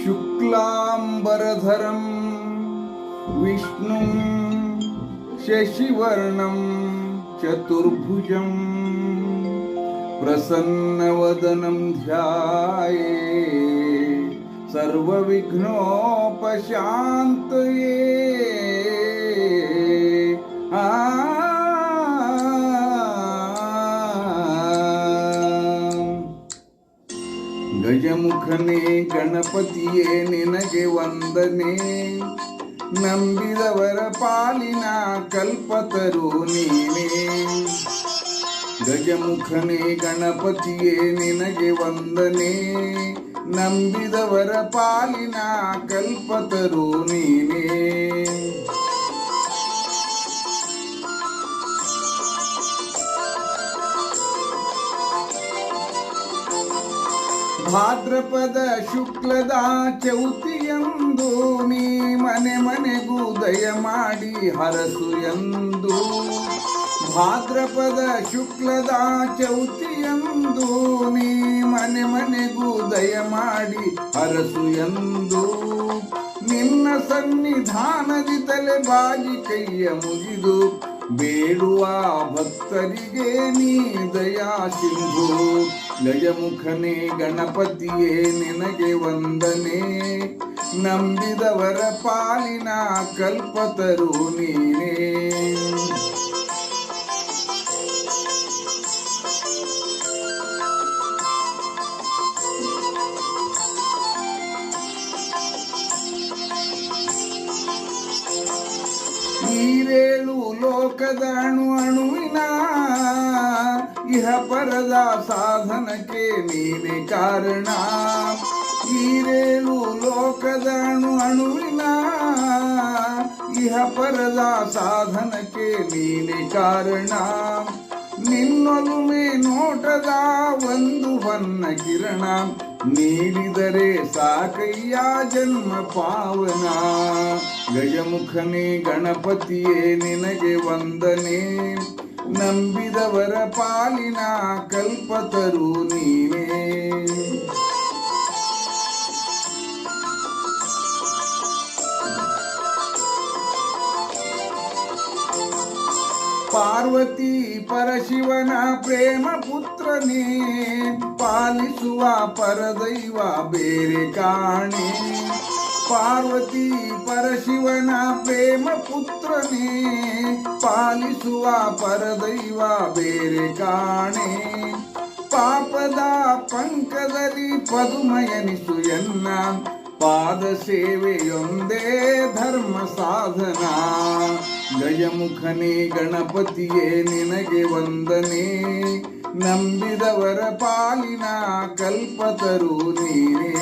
शुक्लांबरधरं विष्णुं शशिवर्णं चतुर्भुजं प्रसन्नवदनं ध्यायेत् सर्वविघ्नोपशान्तये। ಗಜಮುಖನೇ ಗಣಪತಿಯೇ ನಿನಗೆ ವಂದನೆ, ನಂಬಿದವರ ಪಾಲಿನ ಕಲ್ಪತರು ನೀನೇ. ಗಜಮುಖನೇ ಗಣಪತಿಯೇ ನಿನಗೆ ವಂದನೆ, ನಂಬಿದವರ ಪಾಲಿನ ಕಲ್ಪತರು ನೀನೇ. ಭಾದ್ರಪದ ಶುಕ್ಲದ ಚೌತಿಯಂದು ನೀ ಮನೆ ಮನೆಗೂ ದಯ ಮಾಡಿ ಹರಸು ಎಂದು. ಭಾದ್ರಪದ ಶುಕ್ಲದ ಚೌತಿಯಂದು ನೀ ಮನೆ ಮನೆಗೂ ದಯ ಮಾಡಿ ಹರಸು ಎಂದು. ನಿನ್ನ ಸನ್ನಿಧಾನದಿ ತಲೆ ಬಾಗಿ ಕೈಯ ಮುಗಿದು ಬೇಡುವ ಭಕ್ತರಿಗೆ ನೀ ದಯಾ ಸಿಂಧು. ಗಜಮುಖನೇ ಗಣಪತಿಯೇ ನಿನಗೆ ವಂದನೆ, ನಂಬಿದವರ ಪಾಲಿನ ಕಲ್ಪತರು ನೀನೇ. ಈರೇಳು ಲೋಕದ ಅಣುವಿನ ಇಹ ಪರದ ಸಾಧನಕ್ಕೆ ನೀನೆ ಕಾರಣ. ಈರೇಳು ಲೋಕದ ಅಣುವಿನ ಇಹ ಪರದ ಸಾಧನಕ್ಕೆ ನೀನೆ ಕಾರಣ. ನಿನ್ನೊಲುಮೆ ನೋಟದ ಒಂದು ಹೊನ್ನ ಕಿರಣ, ನೀಡಿದರೆ ಸಾಕಯ್ಯ ಜನ್ಮ ಪಾವನ. ಗಜಮುಖನೇ ಗಣಪತಿಯೇ ನಿನಗೆ ವಂದನೆ, ನಂಬಿದವರ ಪಾಲಿನ ಕಲ್ಪತರು ನೀನೇ. ಪಾರ್ವತಿ ಪರಶಿವನ ಪ್ರೇಮ ಪುತ್ರನೇ, ಪಾಲಿಸುವ ಪರದೈವ ಬೇರೆ ಕಾಣೆ. ಪಾರ್ವತಿ ಪರಶಿವನ ಪ್ರೇಮ ಪುತ್ರನೇ, ಪಾಲಿಸುವ ಪರದೈವ ಬೇರೆ ಕಾಣೆ. ಪಾಪದ ಪಂಕದಲ್ಲಿ ಪದುಮಯನಿಸು ಎನ್ನ, ಪಾದ ಸೇವೆಯೊಂದೇ ಧರ್ಮ ಸಾಧನ. ಗಜಮುಖನೇ ಗಣಪತಿಯೇ ನಿನಗೆ ವಂದನೆ, ನಂಬಿದವರ ಪಾಲಿನ ಕಲ್ಪತರು ನೀನೇ.